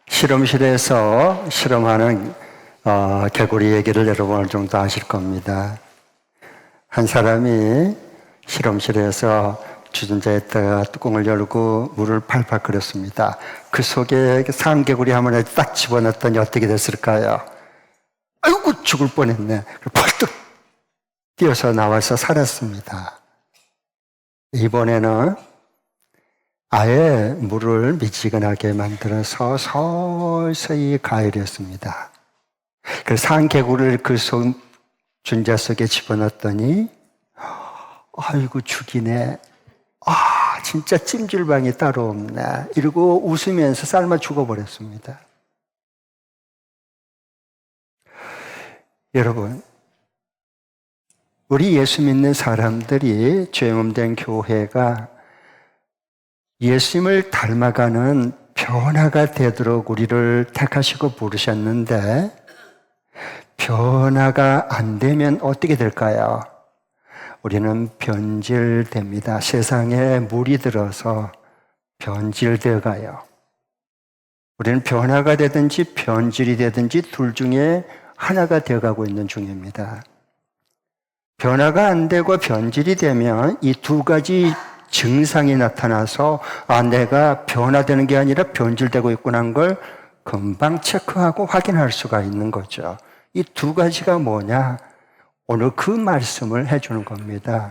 실험실에서 실험하는 개구리 얘기를 여러분 어느 정도 아실 겁니다. 한 사람이 실험실에서 주전자에다가 뚜껑을 열고 물을 팔팔 끓였습니다. 그 속에 상개구리 한 마리 딱 집어넣었더니 어떻게 됐을까요? 아이고 죽을 뻔했네. 펄떡 뛰어서 나와서 살았습니다. 이번에는 아예 물을 미지근하게 만들어서 서서히 가열했습니다. 그 상개구리를 그 주전자 속에 집어넣었더니 아이고 죽이네. 진짜 찜질방이 따로 없네. 이러고 웃으면서 삶아 죽어버렸습니다. 여러분, 우리 예수 믿는 사람들이 죄음된 교회가 예수님을 닮아가는 변화가 되도록 우리를 택하시고 부르셨는데 변화가 안 되면 어떻게 될까요? 우리는 변질됩니다. 세상에 물이 들어서 변질되어 가요. 우리는 변화가 되든지 변질이 되든지 둘 중에 하나가 되어가고 있는 중입니다. 변화가 안 되고 변질이 되면 이 두 가지 증상이 나타나서 내가 변화되는 게 아니라 변질되고 있구나 하는 걸 금방 체크하고 확인할 수가 있는 거죠. 이 두 가지가 뭐냐? 오늘 그 말씀을 해주는 겁니다.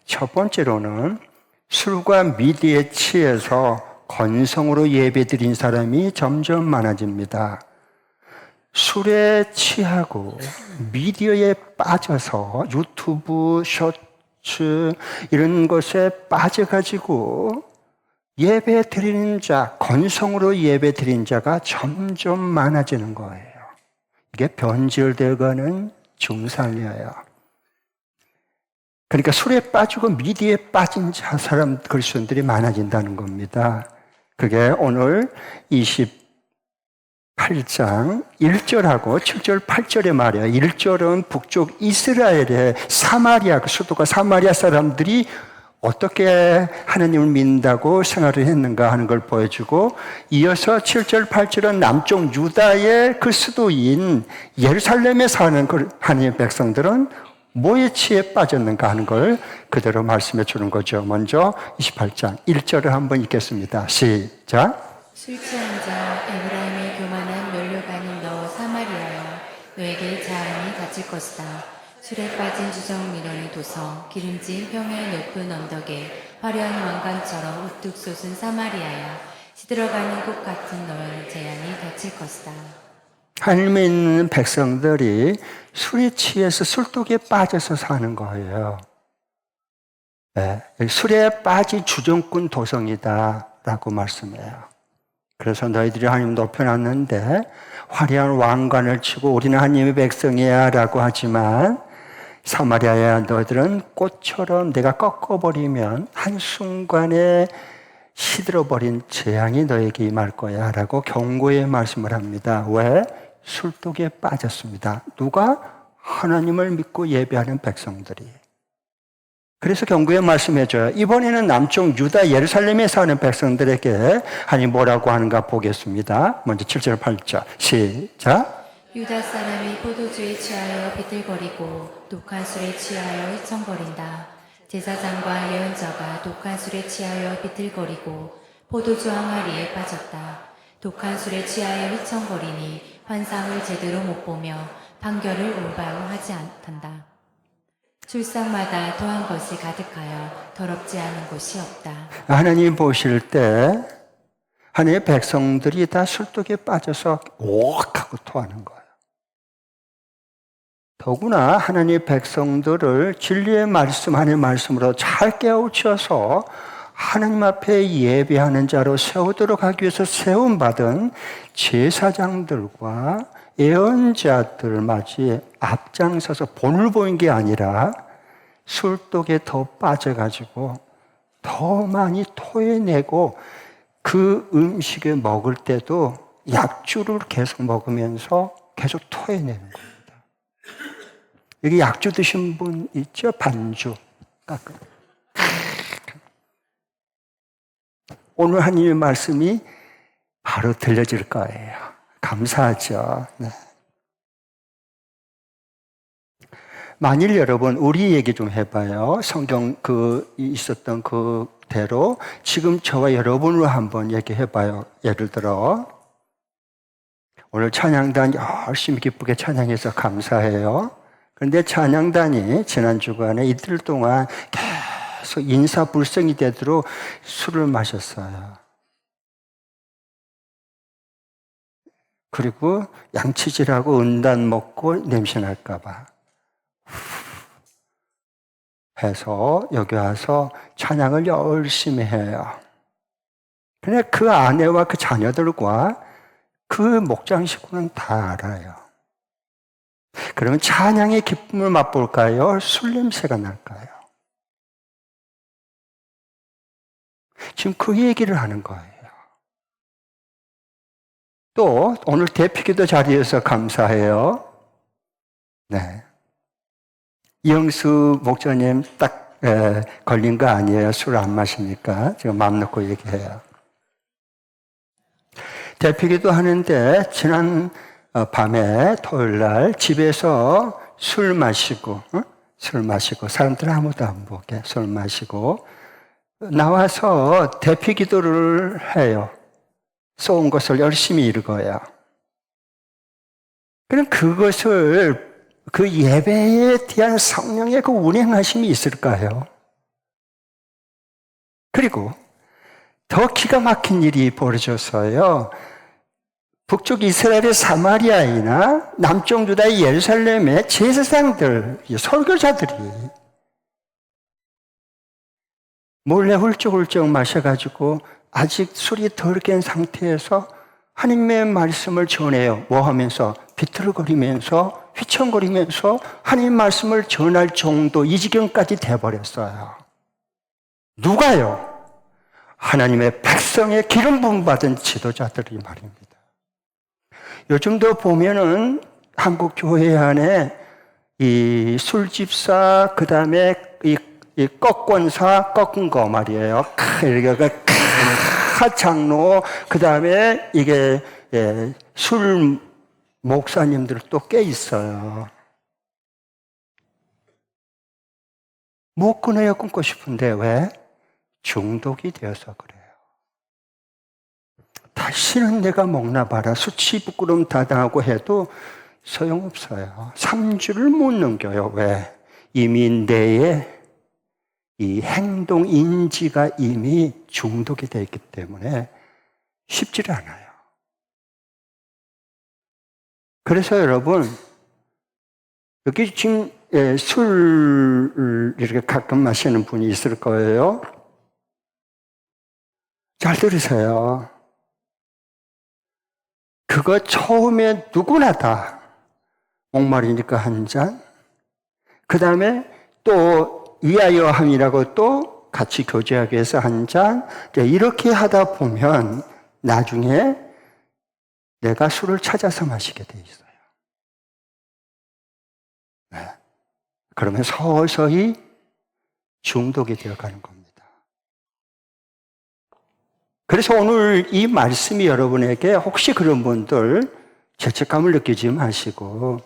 첫 번째로는 술과 미디에 취해서 건성으로 예배드린 사람이 점점 많아집니다. 술에 취하고 미디어에 빠져서 유튜브, 쇼츠 이런 것에 빠져가지고 예배 드리는 자, 건성으로 예배 드리는 자가 점점 많아지는 거예요. 이게 변질되어가는 증상이에요. 그러니까 술에 빠지고 미디어에 빠진 사람, 그리스도인들이 많아진다는 겁니다. 그게 오늘 28장 1절하고 7절 8절의 말이에요. 1절은 북쪽 이스라엘의 사마리아, 그 수도가 사마리아 사람들이 어떻게 하나님을 믿는다고 생활을 했는가 하는 걸 보여주고, 이어서 7절 8절은 남쪽 유다의 그 수도인 예루살렘에 사는 그 하나님의 백성들은 뭐에 취해 빠졌는가 하는 걸 그대로 말씀해 주는 거죠. 먼저 28장 1절을 한번 읽겠습니다. 시작. 술 취한 자 에브라임의 교만한 면류관인 너 사마리아여, 너에게 자한이 닥칠 것이다. 술에 빠진 주정 민원의 도서, 기름진 평야의 높은 언덕에 화려한 왕관처럼 우뚝 솟은 사마리아야, 시들어가는 꽃 같은 너의 재앙이 닥칠 것이다. 하나님에 있는 백성들이 술에 취해서 술독에 빠져서 사는 거예요. 네, 술에 빠진 주정꾼 도성이다 라고 말씀해요. 그래서 너희들이 하나님 높여놨는데 화려한 왕관을 치고 우리는 하나님의 백성이야 라고 하지만, 사마리아야 너희들은 꽃처럼 내가 꺾어버리면 한순간에 시들어버린 재앙이 너에게 임할 거야 라고 경고의 말씀을 합니다. 왜? 술독에 빠졌습니다. 누가? 하나님을 믿고 예배하는 백성들이. 그래서 경고의 말씀해줘요. 이번에는 남쪽 유다 예루살렘에 사는 백성들에게 하나님 뭐라고 하는가 보겠습니다. 먼저 7절 8절 시작. 유다 사람이 포도주에 취하여 비틀거리고 독한 술에 취하여 휘청거린다. 제사장과 예언자가 독한 술에 취하여 비틀거리고 포도주 항아리에 빠졌다. 독한 술에 취하여 휘청거리니 환상을 제대로 못 보며 판결을 올바로 하지 않단다. 술상마다 더한 것이 가득하여 더럽지 않은 곳이 없다. 하나님 보실 때 하나님의 백성들이 다 술독에 빠져서 옥 하고 토하는 거예요. 더구나 하나님의 백성들을 진리의 말씀, 하나님의 말씀으로 잘 깨우쳐서 하나님 앞에 예배하는 자로 세우도록 하기 위해서 세움받은 제사장들과 예언자들 마치 앞장서서 본을 보인 게 아니라 술독에 더 빠져가지고 더 많이 토해내고, 그 음식을 먹을 때도 약주를 계속 먹으면서 계속 토해내는 겁니다. 여기 약주 드신 분 있죠? 반주. 오늘 하나님의 말씀이 바로 들려질 거예요. 감사하죠. 네. 만일 여러분 우리 얘기 좀 해봐요. 성경 있었던 그대로 지금 저와 여러분으로 한번 얘기해봐요. 예를 들어 오늘 찬양단 열심히 기쁘게 찬양해서 감사해요. 그런데 찬양단이 지난 주간에 이틀 동안 계속 인사불성이 되도록 술을 마셨어요. 그리고 양치질하고 은단 먹고 냄새 날까봐 해서 여기 와서 찬양을 열심히 해요. 근데 그 아내와 그 자녀들과 그 목장 식구는 다 알아요. 그러면 찬양의 기쁨을 맛볼까요? 술 냄새가 날까요? 지금 그 얘기를 하는 거예요. 또 오늘 대피기도 자리에서 감사해요. 네. 이영수 목사님 딱 걸린 거 아니에요? 술 안 마십니까? 제가 마음 놓고 얘기해요. 대피기도 하는데 지난 밤에 토요일 날 집에서 술 마시고 사람들 아무도 안 보게 술 마시고 나와서 대피기도를 해요. 쏘은 것을 열심히 읽어요. 그럼 그것을 그 예배에 대한 성령의 그 운행하심이 있을까요? 그리고 더 기가 막힌 일이 벌어졌어요. 북쪽 이스라엘의 사마리아이나 남쪽 유다의 예루살렘의 제사장들, 설교자들이 몰래 훌쩍훌쩍 마셔가지고 아직 술이 덜 깬 상태에서 하나님의 말씀을 전해요. 뭐 하면서? 비틀거리면서 휘청거리면서 하나님 말씀을 전할 정도 이 지경까지 돼버렸어요. 누가요? 하나님의 백성의 기름 부음 받은 지도자들이 말입니다. 요즘도 보면은 한국 교회 안에 이 술집사, 그 다음에 이 꺾권사, 꺾은 거 말이에요. 하장로, 그 다음에 이게 술 목사님들 또 꽤 있어요. 못 끊어요, 끊고 싶은데 왜? 중독이 되어서 그래요. 다시는 내가 먹나 봐라. 수치 부끄러움 다당하고 해도 소용없어요. 3주를 못 넘겨요. 왜? 이미 내에 이 행동 인지가 이미 중독이 되어 있기 때문에 쉽지를 않아요. 그래서 여러분, 여기 지금 술을 이렇게 가끔 마시는 분이 있을 거예요. 잘 들으세요. 그거 처음에 누구나 다 목마르니까 한 잔, 그 다음에 또 위하여함이라고 또 같이 교제하기 위해서 한 잔, 이렇게 하다 보면 나중에 내가 술을 찾아서 마시게 돼 있어요. 네. 그러면 서서히 중독이 되어가는 겁니다. 그래서 오늘 이 말씀이 여러분에게 혹시 그런 분들 죄책감을 느끼지 마시고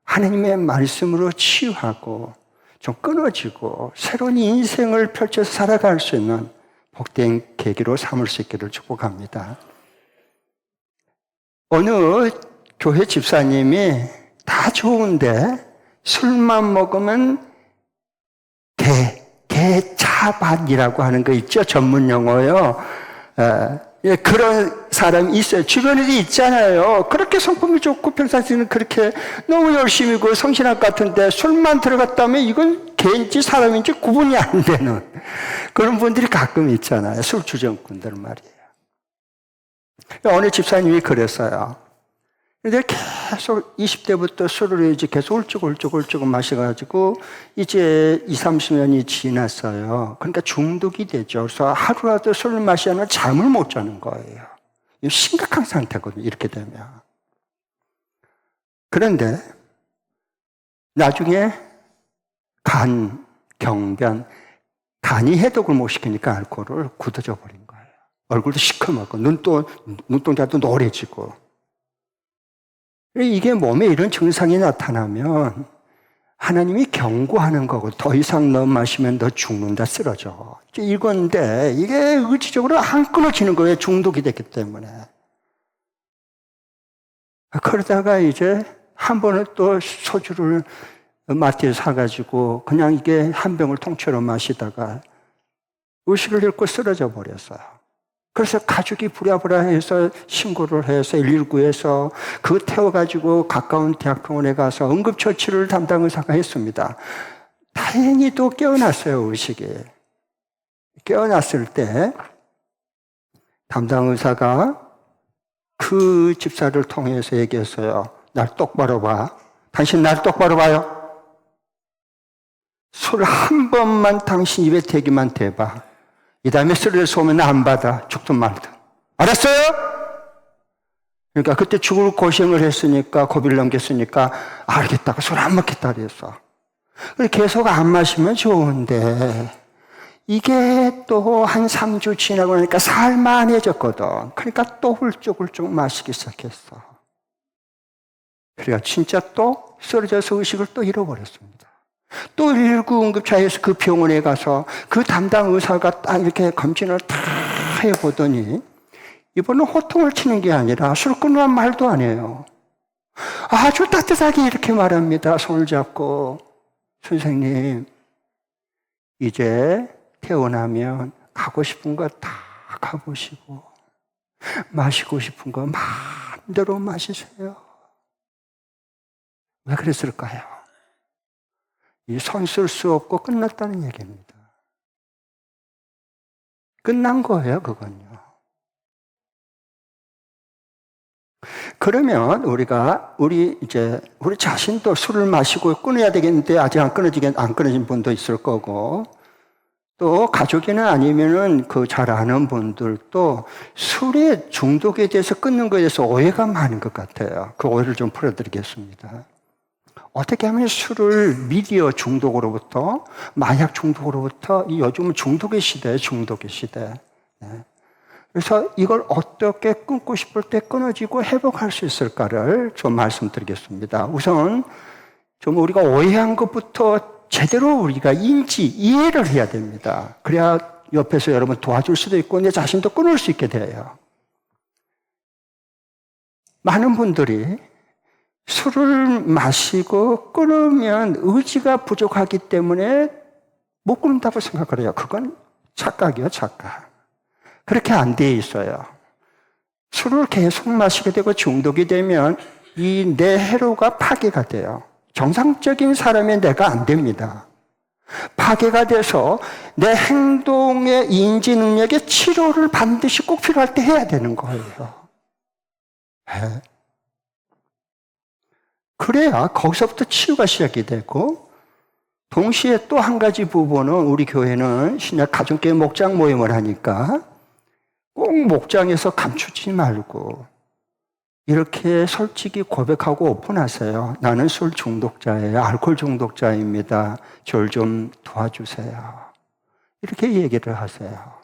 하나님의 말씀으로 치유하고 좀 끊어지고 새로운 인생을 펼쳐서 살아갈 수 있는 복된 계기로 삼을 수 있기를 축복합니다. 어느 교회 집사님이 다 좋은데 술만 먹으면 개차반이라고 하는 거 있죠? 전문 용어요. 그런 사람이 있어요. 주변에도 있잖아요. 그렇게 성품이 좋고 평상시에는 그렇게 너무 열심히고 성실할 것 같은데 술만 들어갔다면 이건 개인지 사람인지 구분이 안 되는 그런 분들이 가끔 있잖아요. 술주정꾼들 말이에요. 어느 집사님이 그랬어요. 근데 계속 20대부터 술을 이제 계속 울쭉울쭉 마셔가지고 이제 20, 30년이 지났어요. 그러니까 중독이 되죠. 그래서 하루라도 술을 마시면 잠을 못 자는 거예요. 이거 심각한 상태거든요. 이렇게 되면. 그런데 나중에 간, 경변, 간이 해독을 못 시키니까 알코올을 굳어져 버린 거예요. 얼굴도 시커멓고 눈동자도 노래지고. 이게 몸에 이런 증상이 나타나면 하나님이 경고하는 거고, 더 이상 너 마시면 너 죽는다, 쓰러져. 이건데 이게 의지적으로 안 끊어지는 거예요. 중독이 됐기 때문에. 그러다가 이제 한 번은 또 소주를 마트에 사가지고 그냥 이게 한 병을 통째로 마시다가 의식을 잃고 쓰러져 버렸어요. 그래서 가족이 부랴부랴 해서 신고를 해서 119에서 그거 태워가지고 가까운 대학병원에 가서 응급처치를 담당 의사가 했습니다. 다행히도 깨어났어요, 의식이. 깨어났을 때 담당 의사가 그 집사를 통해서 얘기했어요. 날 똑바로 봐. 당신 날 똑바로 봐요. 술 한 번만 당신 입에 대기만 대봐. 이 다음에 쓰러져서 오면 안 받아. 죽든 말든. 알았어요? 그러니까 그때 죽을 고생을 했으니까, 고비를 넘겼으니까, 알겠다고 술 안 먹겠다 그랬어. 계속 안 마시면 좋은데, 이게 또 한 3주 지나고 나니까 살만해졌거든. 그러니까 또 훌쩍훌쩍 마시기 시작했어. 그러니까 진짜 또 쓰러져서 의식을 또 잃어버렸습니다. 또 119 응급차에서 그 병원에 가서 그 담당 의사가 딱 이렇게 검진을 다 해보더니 이번은 호통을 치는 게 아니라 술 끊으란 말도 안 해요. 아주 따뜻하게 이렇게 말합니다. 손을 잡고, 선생님, 이제 태어나면 가고 싶은 거 다 가보시고 마시고 싶은 거 마음대로 마시세요. 왜 그랬을까요? 이 손 쓸 수 없고 끝났다는 얘기입니다. 끝난 거예요, 그건요. 그러면 우리 자신도 술을 마시고 끊어야 되겠는데 아직 안 끊어진 분도 있을 거고, 또 가족이나 아니면은 그 잘 아는 분들도 술에 중독에 대해서 끊는 것에 대해서 오해가 많은 것 같아요. 그 오해를 좀 풀어드리겠습니다. 어떻게 하면 술을 미디어 중독으로부터, 마약 중독으로부터, 요즘은 중독의 시대예요, 중독의 시대. 네. 그래서 이걸 어떻게 끊고 싶을 때 끊어지고 회복할 수 있을까를 좀 말씀드리겠습니다. 우선 좀 우리가 오해한 것부터 제대로 우리가 이해를 해야 됩니다. 그래야 옆에서 여러분 도와줄 수도 있고 내 자신도 끊을 수 있게 돼요. 많은 분들이 술을 마시고 끊으면 의지가 부족하기 때문에 못 끊는다고 생각을 해요. 그건 착각이에요, 착각. 그렇게 안 돼 있어요. 술을 계속 마시게 되고 중독이 되면 이 내 회로가 파괴가 돼요. 정상적인 사람의 뇌가 안 됩니다. 파괴가 돼서 내 행동의 인지 능력의 치료를 반드시 꼭 필요할 때 해야 되는 거예요. 네. 그래야 거기서부터 치유가 시작이 되고, 동시에 또 한 가지 부분은 우리 교회는 신약 가정교회 목장 모임을 하니까 꼭 목장에서 감추지 말고 이렇게 솔직히 고백하고 오픈하세요. 나는 술 중독자예요. 알코올 중독자입니다. 저를 좀 도와주세요. 이렇게 얘기를 하세요.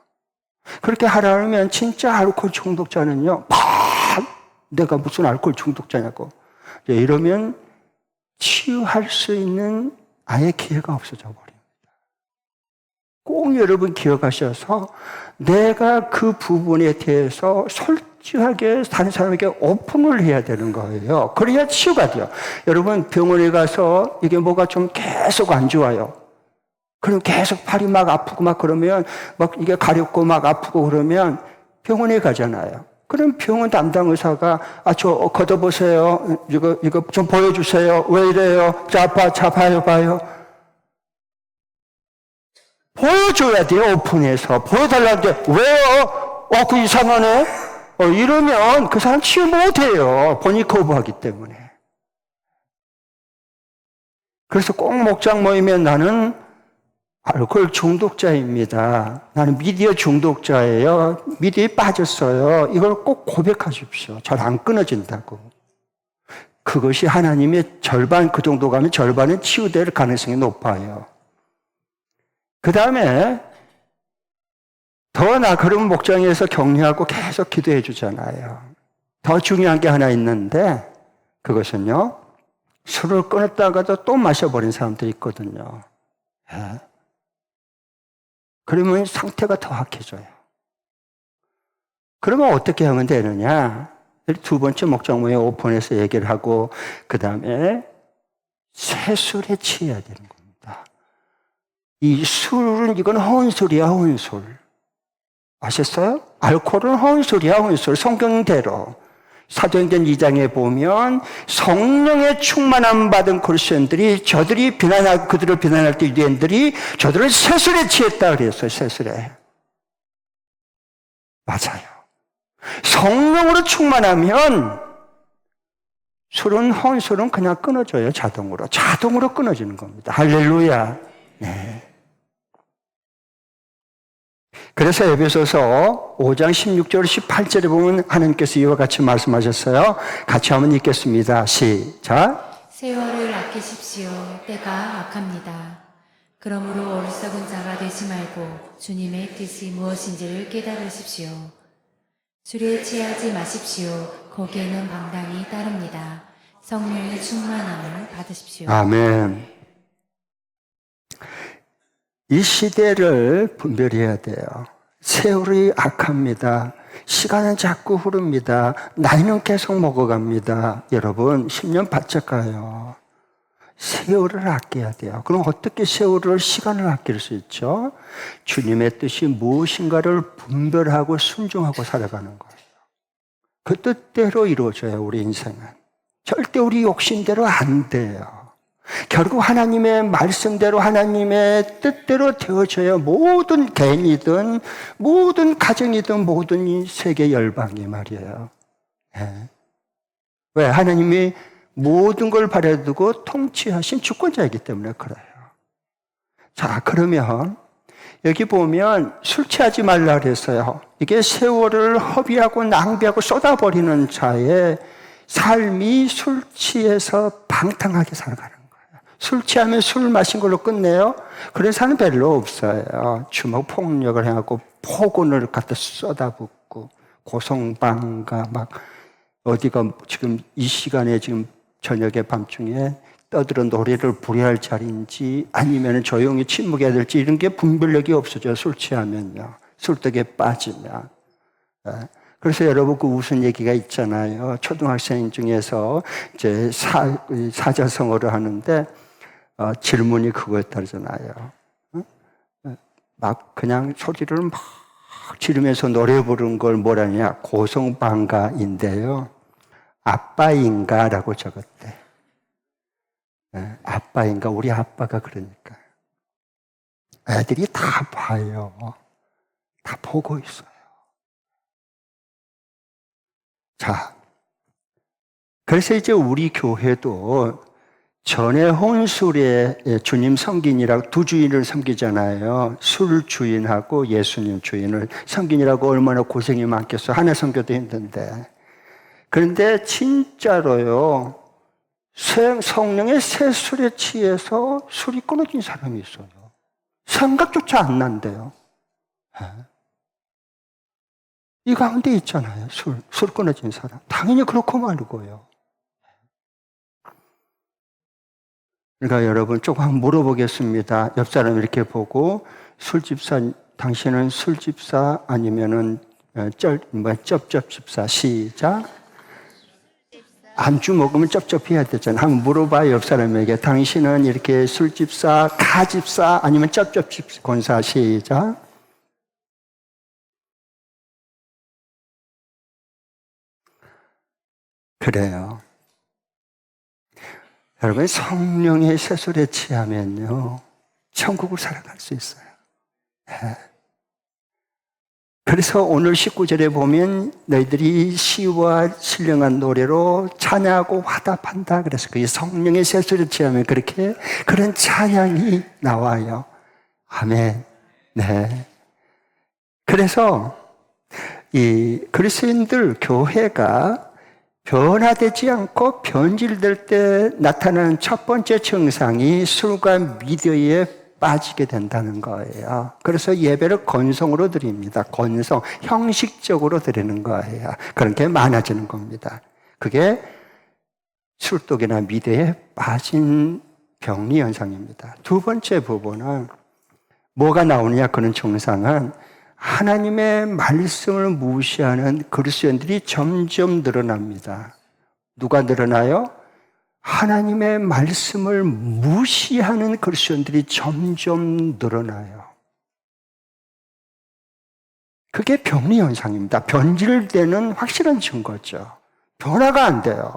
그렇게 하라면 진짜 알코올 중독자는요, 내가 무슨 알코올 중독자냐고. 이러면 치유할 수 있는 아예 기회가 없어져 버립니다. 꼭 여러분 기억하셔서 내가 그 부분에 대해서 솔직하게 다른 사람에게 오픈을 해야 되는 거예요. 그래야 치유가 돼요. 여러분 병원에 가서 이게 뭐가 좀 계속 안 좋아요. 그럼 계속 팔이 막 아프고 막 그러면 막 이게 가렵고 막 아프고 그러면 병원에 가잖아요. 그럼 병원 담당 의사가 저 걷어보세요. 이거 좀 보여주세요. 왜 이래요? 자, 봐요. 보여줘야 돼요, 오픈해서. 보여달라는데, 왜요? 그 이상하네? 이러면 그 사람 치유 못해요. 본인 거부하기 때문에. 그래서 꼭 목장 모이면 나는 알코올 중독자입니다. 나는 미디어 중독자예요. 미디어에 빠졌어요. 이걸 꼭 고백하십시오. 잘 안 끊어진다고. 그것이 하나님의 절반, 그 정도 가면 절반은 치유될 가능성이 높아요. 그 다음에 더 나 그런 목장에서 격려하고 계속 기도해 주잖아요. 더 중요한 게 하나 있는데 그것은요, 술을 끊었다가도 또 마셔버린 사람들이 있거든요. 예. 그러면 상태가 더 악해져요. 그러면 어떻게 하면 되느냐? 두 번째 목장 모임 오픈해서 얘기를 하고 그 다음에 새 술에 취해야 되는 겁니다. 이 술은 이건 혼술이야, 혼술. 아셨어요? 알코올은 혼술이야, 혼술. 성경대로. 사도행전 2장에 보면 성령의 충만함 받은 그리스도인들이 그들을 비난할 때 유대인들이 저들은 새술에 취했다 그랬어요. 새술에. 맞아요. 성령으로 충만하면 혼술은 그냥 끊어져요. 자동으로 끊어지는 겁니다. 할렐루야. 네. 그래서 에베소서 5장 16절 18절에 보면 하나님께서 이와 같이 말씀하셨어요. 같이 한번 읽겠습니다. 시작. 세월을 아끼십시오. 때가 악합니다. 그러므로 어리석은 자가 되지 말고 주님의 뜻이 무엇인지를 깨달으십시오. 술에 취하지 마십시오. 거기에는 방당이 따릅니다. 성령의 충만함을 받으십시오. 아멘. 이 시대를 분별해야 돼요. 세월이 악합니다. 시간은 자꾸 흐릅니다. 나이는 계속 먹어갑니다. 여러분 10년 바짝 가요. 세월을 아껴야 돼요. 그럼 어떻게 시간을 아낄 수 있죠? 주님의 뜻이 무엇인가를 분별하고 순종하고 살아가는 거예요. 그 뜻대로 이루어져요. 우리 인생은. 절대 우리 욕심대로 안 돼요. 결국 하나님의 말씀대로 하나님의 뜻대로 되어져야 모든 개인이든 모든 가정이든 모든 이 세계 열방이 말이에요. 네. 왜? 하나님이 모든 걸 발해두고 통치하신 주권자이기 때문에 그래요. 자, 그러면 여기 보면 술 취하지 말라 그랬어요. 이게 세월을 허비하고 낭비하고 쏟아버리는 자의 삶이 술 취해서 방탕하게 살아가는 거예요. 술 취하면 술 마신 걸로 끝내요? 그런 사람은 별로 없어요. 주먹 폭력을 해갖고 폭언을 갖다 쏟아붓고 고성방가 막 어디가 지금 이 시간에 지금 저녁에 밤중에 떠들어 노래를 부려야 할 자리인지 아니면 조용히 침묵해야 될지 이런 게 분별력이 없어져요. 술 취하면요. 술독에 빠지면. 그래서 여러분 그 무슨 얘기가 있잖아요. 초등학생 중에서 이제 사자성어를 하는데 질문이 그거였다 그러잖아요. 막 그냥 소리를 막 지르면서 노래 부르는 걸 뭐라냐 고성방가인데요. 아빠인가라고 적었대. 아빠인가 우리 아빠가 그러니까 애들이 다 봐요. 다 보고 있어요. 자, 그래서 이제 우리 교회도 전에 혼술에 주님 섬긴이라고 두 주인을 섬기잖아요. 술 주인하고 예수님 주인을 섬긴이라고 얼마나 고생이 많겠어. 하나 섬겨도 힘든데. 그런데 진짜로요. 성령의 새 술에 취해서 술이 끊어진 사람이 있어요. 생각조차 안 난대요. 이 가운데 있잖아요. 술 끊어진 사람. 당연히 그렇고 말고요. 그러니까 여러분 조금 한번 물어보겠습니다. 옆 사람 이렇게 보고 술집사, 당신은 술집사 아니면은 쩝쩝집사. 시작. 안주 먹으면 쩝쩝해야 되잖아요. 한번 물어봐요. 옆 사람에게. 당신은 이렇게 술집사, 가집사 아니면 쩝쩝집 권사. 시작. 그래요. 여러분 성령의 세술에 취하면요 천국을 살아갈 수 있어요. 네. 그래서 오늘 19절에 보면 너희들이 시와 신령한 노래로 찬양하고 화답한다. 그래서 그 성령의 세술에 취하면 그렇게 그런 찬양이 나와요. 아멘. 네. 그래서 이 그리스도인들 교회가 변화되지 않고 변질될 때 나타나는 첫 번째 증상이 술과 미디어의 빠지게 된다는 거예요. 그래서 예배를 건성으로 드립니다. 건성, 형식적으로 드리는 거예요. 그런 게 많아지는 겁니다. 그게 술독이나 미대에 빠진 병리 현상입니다. 두 번째 부분은 뭐가 나오느냐, 그런 증상은 하나님의 말씀을 무시하는 그리스도인들이 점점 늘어납니다. 누가 늘어나요? 하나님의 말씀을 무시하는 그리스도인들이 점점 늘어나요. 그게 병리 현상입니다. 변질되는 확실한 증거죠. 변화가 안 돼요.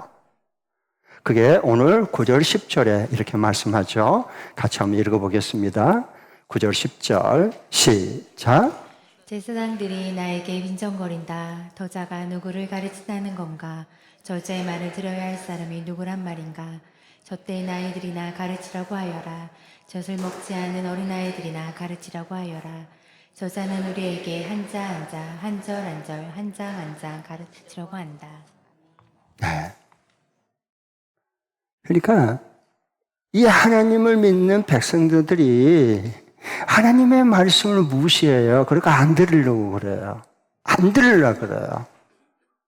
그게 오늘 9절 10절에 이렇게 말씀하죠. 같이 한번 읽어보겠습니다. 9절 10절 시작. 제사장들이 나에게 빈정거린다. 저자가 누구를 가르친다는 건가? 저자의 말을 들어야 할 사람이 누구란 말인가? 저때의 나이들이나 가르치라고 하여라. 젖을 먹지 않은 어린아이들이나 가르치라고 하여라. 저자는 우리에게 한자 한자, 한절 한절, 한장 한장 가르치라고 한다. 네. 그러니까 이 하나님을 믿는 백성들이 하나님의 말씀을 무시해요. 그러니까 안 들으려고 그래요. 안 들으려고 그래요.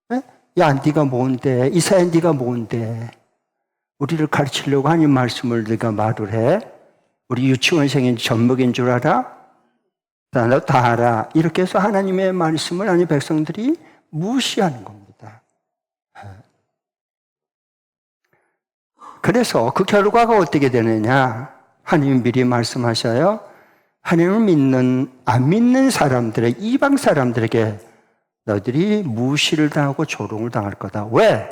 네? 야, 네가 뭔데? 이사야, 네가 뭔데? 우리를 가르치려고 하나님 말씀을 네가 말을 해? 우리 유치원생인 젖먹인 줄 알아? 너 다 알아. 이렇게 해서 하나님의 말씀을 하나님 백성들이 무시하는 겁니다. 그래서 그 결과가 어떻게 되느냐? 하나님 미리 말씀하셔요. 하나님을 믿는, 안 믿는 사람들의, 이방 사람들에게 너희들이 무시를 당하고 조롱을 당할 거다. 왜?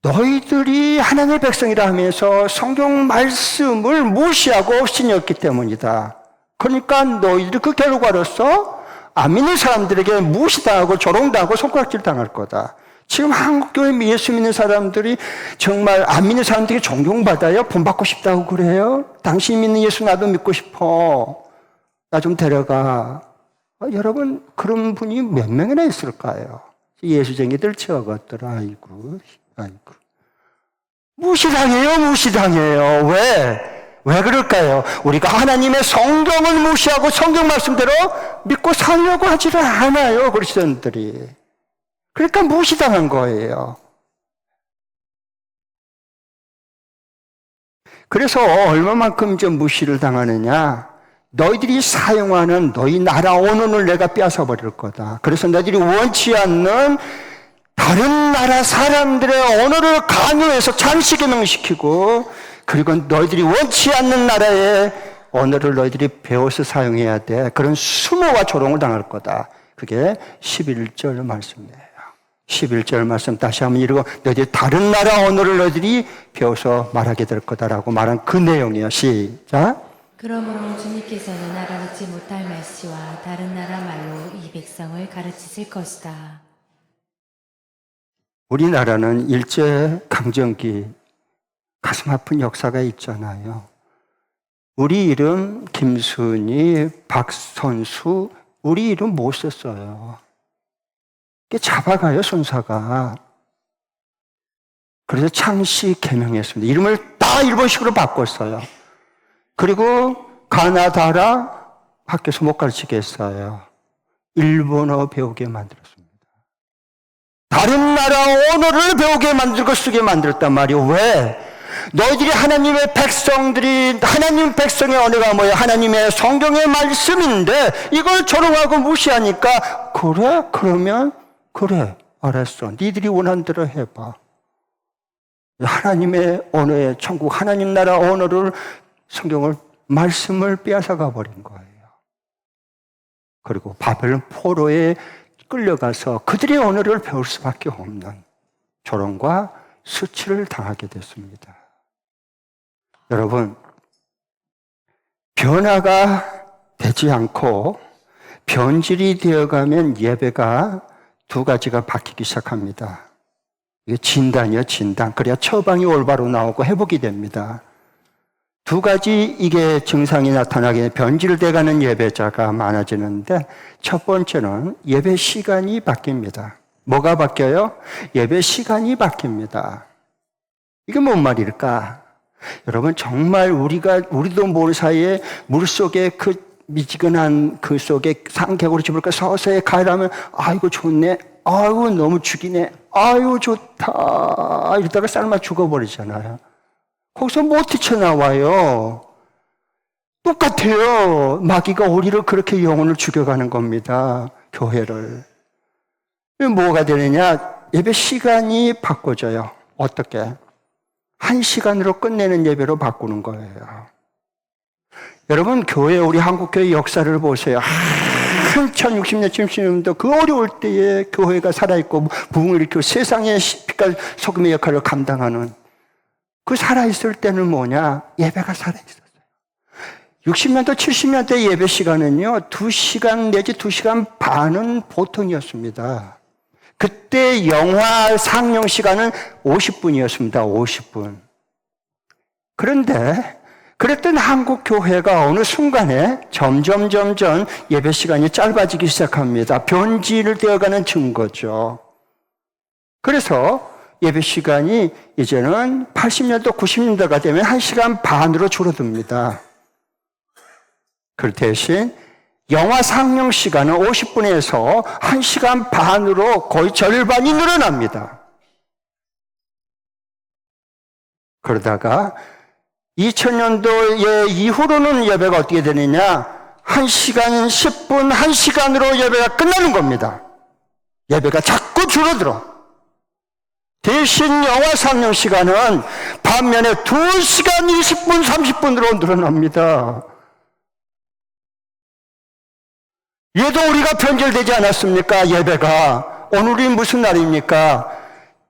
너희들이 하나님의 백성이라 하면서 성경 말씀을 무시하고 신였기 때문이다. 그러니까 너희들이 그 결과로서 안 믿는 사람들에게 무시당하고 조롱당하고 손가락질 당할 거다. 지금 한국교회 예수 믿는 사람들이 정말 안 믿는 사람들에게 존경받아요? 본받고 싶다고 그래요? 당신 믿는 예수 나도 믿고 싶어. 나 좀 데려가. 여러분, 그런 분이 몇 명이나 있을까요? 예수쟁이들 적었더라. 아이고. 무시당해요. 왜 그럴까요? 우리가 하나님의 성경을 무시하고 성경 말씀대로 믿고 살려고 하지를 않아요, 그리스도인들이. 그러니까 무시당한 거예요. 그래서 얼마만큼 좀 무시를 당하느냐? 너희들이 사용하는 너희 나라 언어를 내가 빼앗아버릴 거다. 그래서 너희들이 원치 않는 다른 나라 사람들의 언어를 강요해서 장시 개명시키고, 그리고 너희들이 원치 않는 나라의 언어를 너희들이 배워서 사용해야 돼. 그런 수모와 조롱을 당할 거다. 그게 11절 말씀이에요. 11절 말씀 다시 한번 읽고, 너희들이 다른 나라 언어를 너희들이 배워서 말하게 될 거다라고 말한 그 내용이에요. 시작. 그러므로 주님께서는 알아듣지 못할 말씨와 다른 나라 말로 이 백성을 가르치실 것이다. 우리나라는 일제 강점기 가슴 아픈 역사가 있잖아요. 우리 이름 김순희, 박선수, 우리 이름 못 썼어요. 이게 잡아가요, 손사가. 그래서 창씨 개명했습니다. 이름을 다 일본식으로 바꿨어요. 그리고 가나다라 밖에서 못 가르치게 했어요. 일본어 배우게 만들었습니다. 다른 나라 언어를 배우게 만들고 쓰게 만들었단 말이에요. 왜? 너희들이 하나님의 백성들이, 하나님 백성의 언어가 뭐예요? 하나님의 성경의 말씀인데 이걸 조롱하고 무시하니까, 그래? 그러면 그래, 알았어. 니들이 원하는 대로 해봐. 하나님의 언어의 천국, 하나님 나라 언어를, 성경을, 말씀을 빼앗아가 버린 거예요. 그리고 바벨론 포로에 끌려가서 그들의 언어를 배울 수밖에 없는 조롱과 수치를 당하게 됐습니다. 여러분, 변화가 되지 않고 변질이 되어가면 예배가 두 가지가 바뀌기 시작합니다. 이게 진단이요, 진단. 그래야 처방이 올바로 나오고 회복이 됩니다. 두 가지 이게 증상이 나타나게 변질돼가는 예배자가 많아지는데, 첫 번째는 예배 시간이 바뀝니다. 뭐가 바뀌어요? 예배 시간이 바뀝니다. 이게 뭔 말일까? 여러분 정말 우리도 모르는 사이에 물속에 그 미지근한 그 속에 상객으로 집을까 서서히 가라면 아이고 좋네, 아이고 너무 죽이네, 아이고 좋다 이러다가 삶아 죽어버리잖아요. 거기서 못 뛰쳐나와요. 똑같아요. 마귀가 우리를 그렇게 영혼을 죽여가는 겁니다. 교회를. 뭐가 되느냐? 예배 시간이 바꿔져요. 어떻게? 1시간으로 끝내는 예배로 바꾸는 거예요. 여러분, 교회, 우리 한국교회 역사를 보세요. 1060년, 70년도 그 어려울 때에 교회가 살아있고 부흥을 일으키고 세상의 빛과 소금의 역할을 감당하는 그 살아있을 때는 뭐냐? 예배가 살아있었어요. 60년도, 70년대 예배 시간은요, 2시간 내지 2시간 반은 보통이었습니다. 그때 영화 상영 시간은 50분이었습니다. 50분. 그런데 그랬던 한국 교회가 어느 순간에 점점 예배 시간이 짧아지기 시작합니다. 변질을 되어가는 증거죠. 그래서 예배 시간이 이제는 80년도, 90년대가 되면 1시간 반으로 줄어듭니다. 그 대신 영화 상영 시간은 50분에서 1시간 반으로 거의 절반이 늘어납니다. 그러다가 2000년도에 이후로는 예배가 어떻게 되느냐? 1시간 10분, 1시간으로 예배가 끝나는 겁니다. 예배가 자꾸 줄어들어. 대신 영화 상영 시간은 반면에 2시간 20분, 30분으로 늘어납니다. 얘도 우리가 변절되지 않았습니까? 예배가. 오늘이 무슨 날입니까?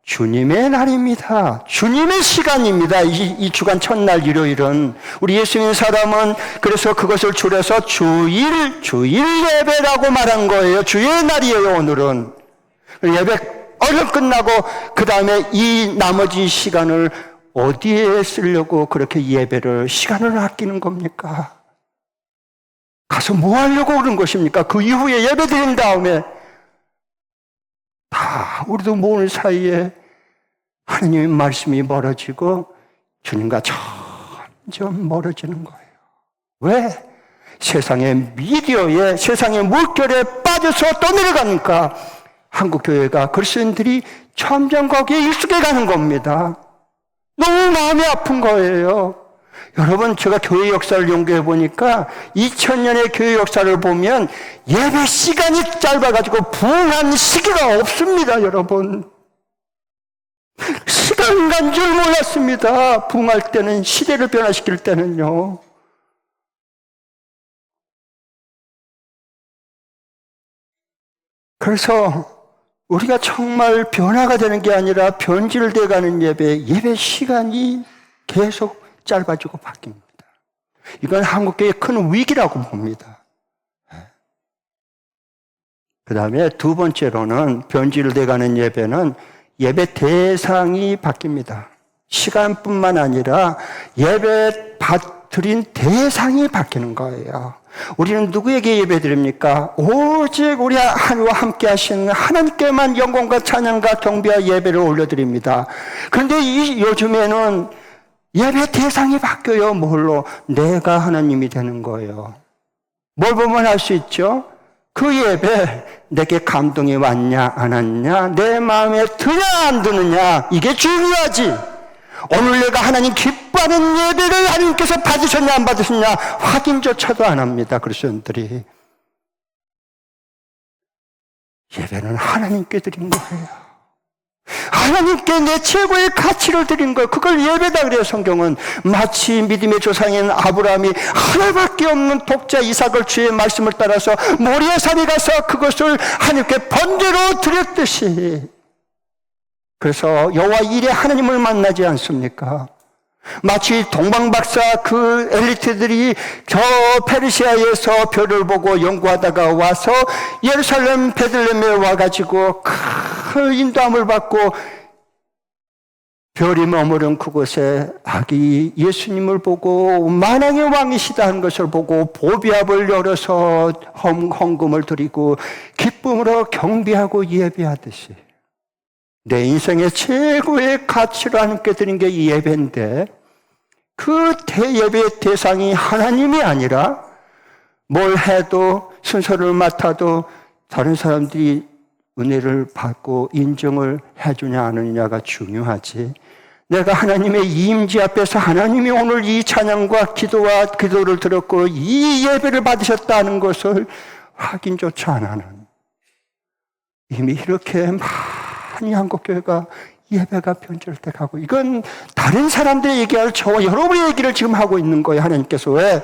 주님의 날입니다. 주님의 시간입니다. 이 주간 첫날 일요일은. 우리 예수 믿는 사람은 그래서 그것을 줄여서 주일 예배라고 말한 거예요. 주의 날이에요, 오늘은. 예배 얼른 끝나고 그 다음에 이 나머지 시간을 어디에 쓰려고 그렇게 시간을 아끼는 겁니까? 가서 뭐 하려고 그런 것입니까? 그 이후에 예배 드린 다음에 다 우리도 모르는 사이에 하나님의 말씀이 멀어지고 주님과 점점 멀어지는 거예요. 왜? 세상의 미디어에, 세상의 물결에 빠져서 떠내려가니까 한국교회가 그리스도인들이 점점 거기에 익숙해가는 겁니다. 너무 마음이 아픈 거예요. 여러분, 제가 교회 역사를 연구해 보니까 2000년의 교회 역사를 보면 예배 시간이 짧아가지고 부흥한 시기가 없습니다, 여러분. 시간 간 줄 몰랐습니다. 부흥할 때는, 시대를 변화시킬 때는요. 그래서 우리가 정말 변화가 되는 게 아니라 변질돼 가는 예배 시간이 계속 짧아지고 바뀝니다. 이건 한국교회의 큰 위기라고 봅니다. 그 다음에 두 번째로는 변질돼 가는 예배는 예배 대상이 바뀝니다. 시간뿐만 아니라 예배 드린 대상이 바뀌는 거예요. 우리는 누구에게 예배 드립니까? 오직 우리 하나님과 함께 하시는 하나님께만 영광과 찬양과 경배와 예배를 올려드립니다. 그런데 요즘에는 예배 대상이 바뀌어요. 뭘로? 내가 하나님이 되는 거예요. 뭘 보면 알 수 있죠? 그 예배 내게 감동이 왔냐 안 왔냐, 내 마음에 드냐 안 드느냐, 이게 중요하지. 오늘 내가 하나님 기뻐하는 예배를 하나님께서 받으셨냐 안 받으셨냐 확인조차도 안 합니다. 그리스도인들이. 예배는 하나님께 드린 거예요. 하나님께 내 최고의 가치를 드린 거예요. 그걸 예배다 그래요. 성경은 마치 믿음의 조상인 아브라함이 하나밖에 없는 독자 이삭을 주의 말씀을 따라서 모리아 산에 가서 그것을 하나님께 번제로 드렸듯이. 그래서 여호와 일에 하나님을 만나지 않습니까? 마치 동방박사 그 엘리트들이 저 페르시아에서 별을 보고 연구하다가 와서 예루살렘 베들레헴에 와가지고 그 인도함을 받고 별이 머무른 그곳에 아기 예수님을 보고 만왕의 왕이시다 하는 것을 보고 보비압을 열어서 헌금을 드리고 기쁨으로 경배하고 예배하듯이 내 인생의 최고의 가치로 하나님께 드린 게 이 예배인데, 그 대예배의 대상이 하나님이 아니라 뭘 해도 순서를 맡아도 다른 사람들이 은혜를 받고 인정을 해주냐 안 하느냐가 중요하지. 내가 하나님의 임재 앞에서 하나님이 오늘 이 찬양과 기도를 들었고 이 예배를 받으셨다는 것을 확인조차 안 하는, 이미 이렇게 많이 한국교회가 예배가 변절돼 가고, 이건 다른 사람들의 얘기할 저와 여러분의 얘기를 지금 하고 있는 거예요. 하나님께서 왜?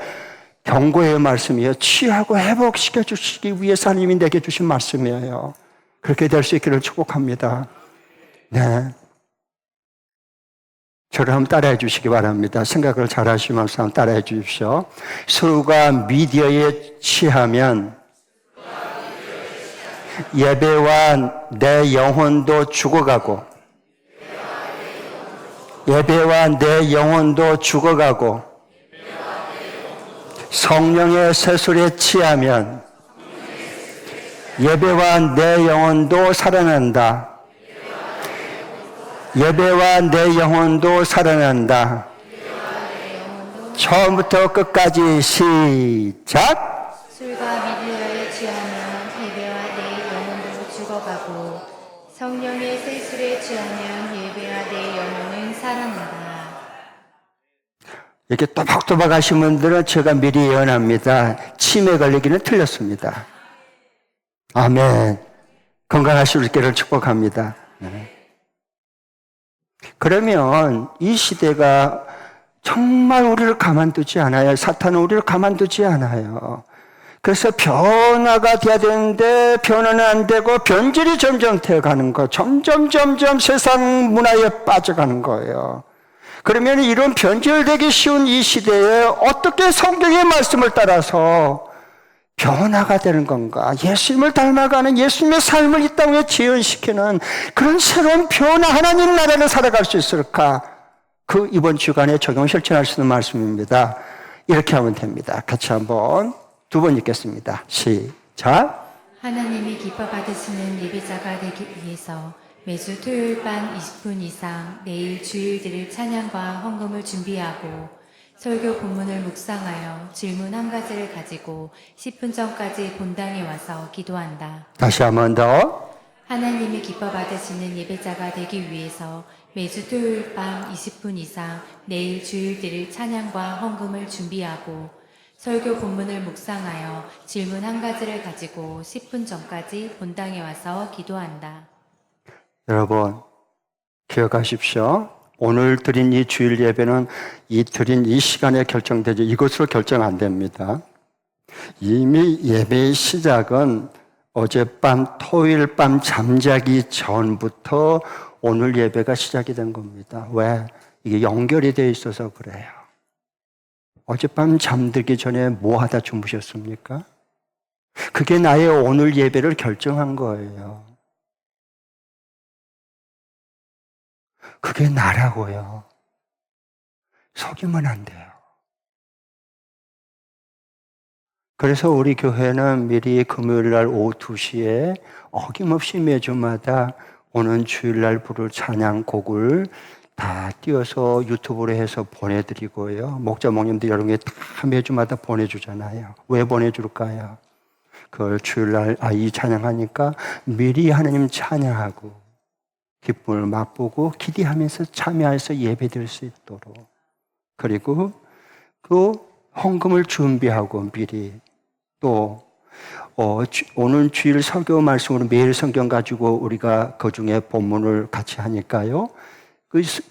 경고의 말씀이에요. 치유하고 회복시켜 주시기 위해서 하나님이 내게 주신 말씀이에요. 그렇게 될 수 있기를 축복합니다. 네, 저를 한번 따라해 주시기 바랍니다. 생각을 잘 하시면서 한번 따라해 주십시오. 서로가 미디어에 취하면 예배와 내 영혼도 죽어가고, 예배와 내 영혼도 죽어가고, 성령의 세술에 취하면 예배와 내 영혼도 살아난다. 예배와 내 영혼도 살아난다. 처음부터 끝까지 시작. 술과 미디어에 취하면 예배와 내 영혼도 죽어가고 성령의 세술에 취하면 예배와 내 영혼은 살아난다. 이렇게 또박또박 하신 분들은 제가 미리 예언합니다. 치매 걸리기는 틀렸습니다. 아멘. 건강하실 수 있기를 축복합니다. 네. 그러면 이 시대가 정말 우리를 가만두지 않아요. 사탄은 우리를 가만두지 않아요. 그래서 변화가 돼야 되는데 변화는 안 되고 변질이 점점 되어가는 거, 점점 세상 문화에 빠져가는 거예요. 그러면 이런 변질되기 쉬운 이 시대에 어떻게 성경의 말씀을 따라서 변화가 되는 건가? 예수님을 닮아가는 예수님의 삶을 이 땅에 재현시키는 그런 새로운 변화, 하나님 나라를 살아갈 수 있을까? 그 이번 주간에 적용 실천할 수 있는 말씀입니다. 이렇게 하면 됩니다. 같이 한번 두 번 읽겠습니다. 시작. 하나님이 기뻐 받으시는 예배자가 되기 위해서 매주 토요일 밤 20분 이상 매일 주일들을 찬양과 헌금을 준비하고 설교 본문을 묵상하여 질문 한 가지를 가지고 10분 전까지 본당에 와서 기도한다. 다시 한 번 더. 하나님이 기뻐 받으시는 예배자가 되기 위해서 매주 토요일 밤 20분 이상 매일 주일들을 찬양과 헌금을 준비하고 설교 본문을 묵상하여 질문 한 가지를 가지고 10분 전까지 본당에 와서 기도한다. 여러분, 기억하십시오. 오늘 드린 이 주일 예배는 드린 이 시간에 결정되지 이것으로 결정 안 됩니다. 이미 예배의 시작은 어젯밤 토요일 밤 잠자기 전부터 오늘 예배가 시작이 된 겁니다. 왜? 이게 연결이 되어 있어서 그래요. 어젯밤 잠들기 전에 뭐 하다 주무셨습니까? 그게 나의 오늘 예배를 결정한 거예요. 그게 나라고요. 속이면 안 돼요. 그래서 우리 교회는 미리 금요일날 오후 2시에 어김없이 매주마다 오는 주일날 부를 찬양곡을 다 띄워서 유튜브로 해서 보내드리고요. 목자 목님들 여러분께 다 매주마다 보내주잖아요. 왜 보내줄까요? 그걸 주일날 이 찬양하니까 미리 하나님 찬양하고 기쁨을 맛보고 기대하면서 참여해서 예배드릴 수 있도록, 그리고 그 헌금을 준비하고 미리 또 오늘 주일 설교 말씀으로 매일 성경 가지고 우리가 그중에 본문을 같이 하니까요.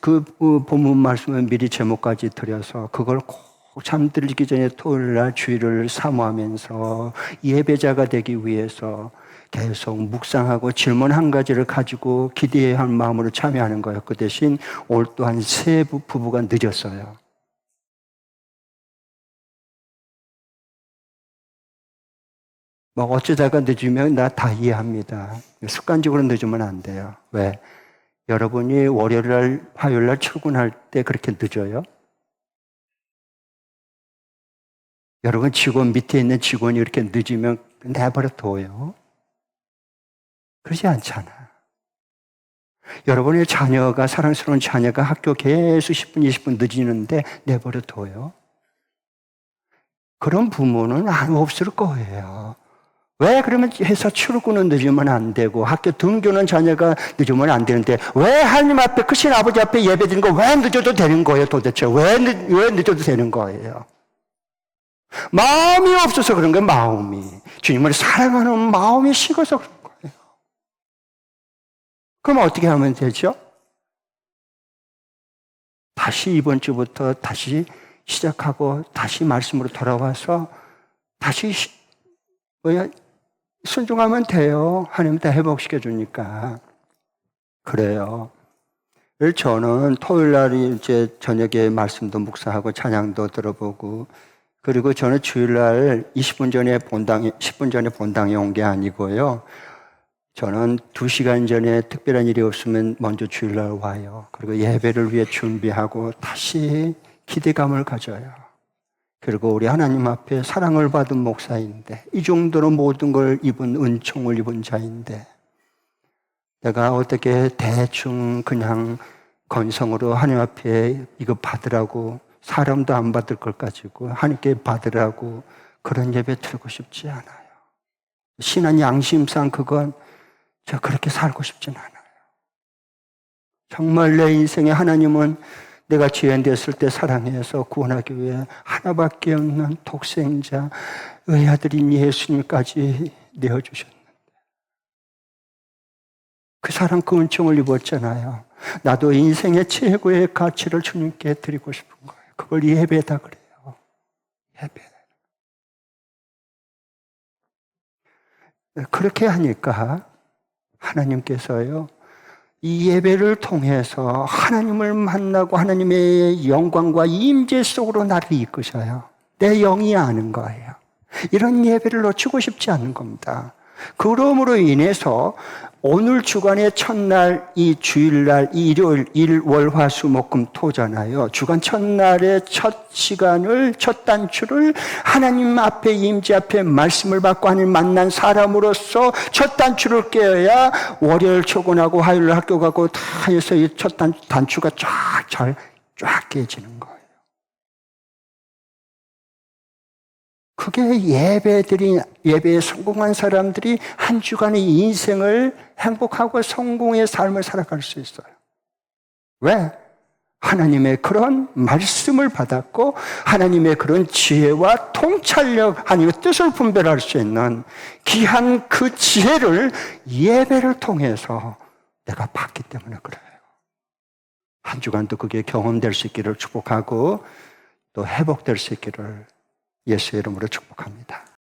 그 본문 말씀을 미리 제목까지 드려서 그걸 꼭 잠들기 전에 토요일날 주일을 사모하면서 예배자가 되기 위해서 계속 묵상하고 질문 한 가지를 가지고 기대해야 할 마음으로 참여하는 거예요. 그 대신 오늘 또한 세 부부가 늦었어요. 어쩌다가 늦으면 나 다 이해합니다. 습관적으로 늦으면 안 돼요. 왜? 여러분이 월요일날, 화요일날 출근할 때 그렇게 늦어요? 여러분 직원 밑에 있는 직원이 이렇게 늦으면 내버려 둬요? 그러지 않잖아. 여러분의 자녀가, 사랑스러운 자녀가 학교 계속 10분, 20분 늦이는데 내버려 둬요? 그런 부모는 없을 거예요. 왜 그러면 회사 출근은 늦으면 안 되고 학교 등교는 자녀가 늦으면 안 되는데 왜 하나님 앞에, 크신 아버지 앞에 예배 드리는 거 왜 늦어도 되는 거예요 도대체? 왜 늦어도 되는 거예요? 마음이 없어서 그런 거예요. 마음이. 주님을 사랑하는 마음이 식어서 그런 거예요. 그럼 어떻게 하면 되죠? 다시 이번 주부터 다시 시작하고 다시 말씀으로 돌아와서 다시 순종하면 돼요. 하나님 다 회복시켜 주니까. 그래요. 저는 토요일 날 이제 저녁에 말씀도 묵상하고 찬양도 들어보고, 그리고 저는 주일 날 10분 전에 본당에 온 게 아니고요. 저는 2시간 전에 특별한 일이 없으면 먼저 주일 날 와요. 그리고 예배를 위해 준비하고 다시 기대감을 가져요. 그리고 우리 하나님 앞에 사랑을 받은 목사인데, 이 정도로 모든 걸 입은, 은총을 입은 자인데, 내가 어떻게 대충 그냥 건성으로 하나님 앞에 이거 받으라고, 사람도 안 받을 걸 가지고 하나님께 받으라고 그런 예배 드리고 싶지 않아요. 신한 양심상 그건 저 그렇게 살고 싶진 않아요. 정말 내 인생에 하나님은 내가 죄인되었을 때 사랑해서 구원하기 위해 하나밖에 없는 독생자, 의아들인 예수님까지 내어주셨는데, 그 사랑, 그 은총을 입었잖아요. 나도 인생의 최고의 가치를 주님께 드리고 싶은 거예요. 그걸 예배다 그래요. 예배. 그렇게 하니까 하나님께서요, 이 예배를 통해서 하나님을 만나고 하나님의 영광과 임재 속으로 나를 이끄셔요. 내 영이 아는 거예요. 이런 예배를 놓치고 싶지 않은 겁니다. 그러므로 인해서 오늘 주간의 첫날, 이 주일날, 이 일요일, 일, 월, 화, 수, 목, 금, 토잖아요. 주간 첫날의 첫 시간을, 첫 단추를 하나님 앞에, 임재 앞에 말씀을 받고 하나님 만난 사람으로서 첫 단추를 깨어야 월요일 출근하고 화요일 학교 가고 다 해서 이 첫 단추가 쫙 깨지는 거예요. 그게 예배에 성공한 사람들이 한 주간의 인생을 행복하고 성공의 삶을 살아갈 수 있어요. 왜? 하나님의 그런 말씀을 받았고, 하나님의 그런 지혜와 통찰력, 하나님의 뜻을 분별할 수 있는 귀한 그 지혜를 예배를 통해서 내가 받기 때문에 그래요. 한 주간도 그게 경험될 수 있기를 축복하고, 또 회복될 수 있기를 예수의 이름으로 축복합니다.